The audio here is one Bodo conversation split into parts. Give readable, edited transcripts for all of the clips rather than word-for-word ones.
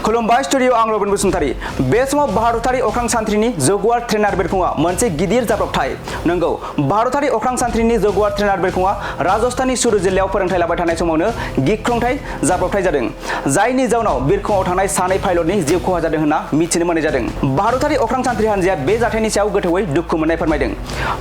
खुलुमबाय स्टुडियो आं रबिन बसुमतारी। बे समाव भारतारि अख्रां सान्थ्रिनि जगुवार ट्रेनार बिरखंआ मोनसे गिदिर जाब्रबथाय। नंगौ, भारतारि अख्रां सान्थ्रिनि जगुवार ट्रेनार बिरखंआ राजस्थाननि सुरत जिल्लायाव फोरोंथाय लाबाय थानाय समावनो गिख्रंथाय जाब्रबथाय जादों, जायनि जाउनाव बिरखंआव थानाय सानै पाइलटनि जिउ खहा जादों होनना मिथिनो मोननाय जादों। भारतारि अख्रां सान्थ्रि हान्जाया बे जाथायनि सायाव गोथौवै दुखु मोननाय फोरमायदों।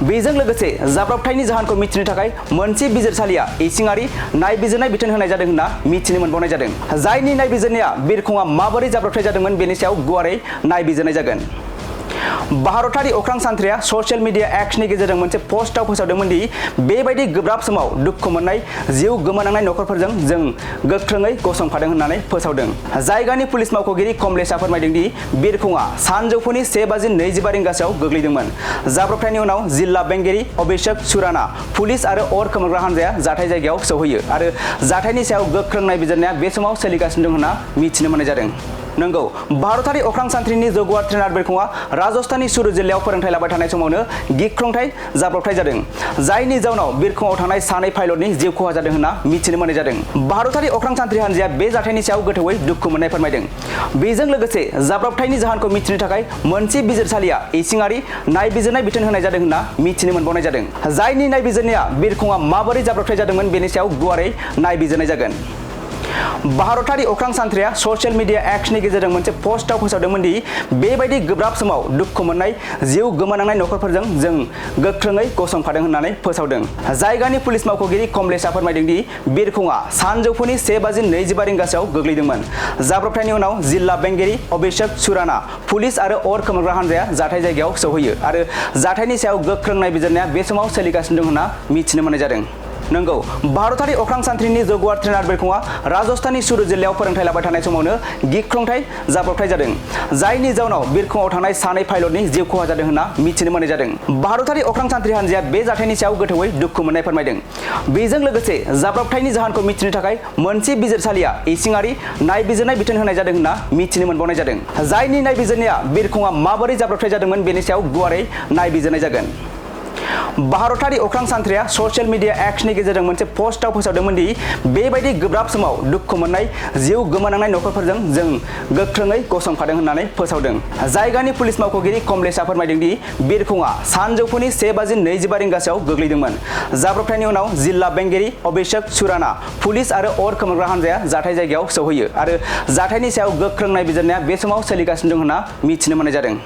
बेजों लोगोसे जाब्रबथायनि जाहोनखौ मिथिनो थाखाय मोनसे बिजिरसालिया इसिङारि नायबिजिरनाय बिथोन होनाय जादों होनना मिथिनो मोनबावनाय जादों, जायनि नायबिजिरनाया बिरखंआ माबोरै जाब्रबथाय जादोंमोन बेनि सायाव गुवारै नायबिजिरनाय जागोन। भारतारि अख्रां सान्थ्रिया ससियेल मिडिया एक्सनि गेजेरजों मोनसे पस्टआव फोसावदोंमोन दि बेबायदि गोब्राब समाव दुखु मोननाय जिउ गोमानांनाय नखरफोरजों जों गोख्रोङै गसंफादों होननानै फोसावदों। जायगानि पुलिस मावख'गिरि कमलेशआ फोरमायदों दि बिरखंआ सानजौफुनि 1:25 रिंगासोआव गोग्लैदोंमोन। जाब्रबथायनि उनाव जिल्ला बेंगिरि अभिषेक सुराना, पुलिस आरो अर खोमोरग्रा हान्जाया जाथाय जायगायाव सौहैयो आरो जाथायनि सायाव गोख्रों नायबिजिरनाया बे समाव सोलिगासिनो दं होनना मिथिनो मोननाय जादों। नंगौ, भारतारि अख्रां सान्थ्रिनि जगुवार ट्रेनार बिरखंआ राजस्थाननि सुरत जिल्लायाव फोरोंथाय लाबाय थानाय समावनो गिख्रंथाय जाब्रबथाय जादों, जायनि जाउनाव बिरखंआव थानाय सानै पाइलटनि जिउ खहा जादों होनना मिथिनो मोननाय जादों। भारतारि अख्रां सान्थ्रि हान्जाया बे जाथायनि सायाव गोथौवै दुखु मोननाय फोरमायदों। बेजों लोगोसे जाब्रबथायनि जाहोनखौ मिथिनो थाखाय मोनसे बिजिरसालिया इसिङारि नायबिजिरनाय बिथोन होनाय जादों होनना मिथिनो मोनबावनाय जादों, जायनि नायबिजिरनाया बिरखंआ माबोरै जाब्रबथाय जादोंमोन बेनि सायाव गुवारै नायबिजिरनाय जागोन। भारतारि अख्रां सान्थ्रिया ससियेल मिडिया एक्सनि गेजेरजों मोनसे पस्टआव फोसावदोंमोन दि बेबायदि गोब्राब समाव दुखु मोननाय जिउ गोमानांनाय नखरफोरजों जों गोख्रोङै गसंफादों होननानै फोसावदों। जायगानि पुलिस मावख'गिरि कमलेशआ फोरमायदों दि बिरखंआ सानजौफुनि 1:25 रिंगासोआव गोग्लैदोंमोन। जाब्रबथायनि उनाव जिल्ला बेंगिरि अभिषेक सुराना, पुलिस आरो अर खोमोरग्रा हान्जाया जाथाय जायगायाव सौहैयो आरो जाथायनि सायाव गोख्रों नायबिजिरनाया बे समाव सोलिगासिनो दं होनना मिथिनो मोननाय जादों। नंगौ, भारतारि अख्रां सान्थ्रिनि जगुवार ट्रेनार बिरखंआ राजस्थाननि सुरत जिल्लायाव फोरोंथाय लाबाय थानाय समावनो गिख्रंथाय जाब्रबथाय जादों, जायनि जाउनाव बिरखंआव थानाय सानै पाइलटनि जिउ खहा जादों होनना मिथिनो मोननाय जादों। भारतारि अख्रां सान्थ्रि हान्जाया बे जाथायनि सायाव गोथौवै दुखु मोननाय फोरमायदों। बेजों लोगोसे जाब्रबथायनि जाहोनखौ मिथिनो थाखाय मोनसे बिजिरसालिया इसिङारि नायबिजिरनाय बिथोन होनाय जादों होनना मिथिनो मोनबावनाय जादों, जायनि नायबिजिरनाया बिरखंआ माबोरै जाब्रबथाय जादोंमोन बेनि सायाव गुवारै नायबिजिरनाय जागोन। भारतारि अख्रां सान्थ्रिया ससियेल मिडिया एक्सनि गेजेरजों मोनसे पस्टआव फोसावदोंमोन दि बेबायदि गोब्राब समाव दुखु मोननाय जिउ गोमानांनाय नखरफोरजों जों गोख्रोङै गसंफादों होननानै फोसावदों। जायगानि पुलिस मावख'गिरि कमलेशआ फोरमायदों दि बिरखंआ सानजौफुनि 1:25 रिंगासोआव गोग्लैदोंमोन। जाब्रबथायनि उनाव जिल्ला बेंगिरि अभिषेक सुराना, पुलिस आरो अर खोमोरग्रा हान्जाया जाथाय जायगायाव सौहैयो आरो जाथायनि सायाव गोख्रों नायबिजिरनाया बे समाव सोलिगासिनो दं होनना मिथिनो मोननाय जादों।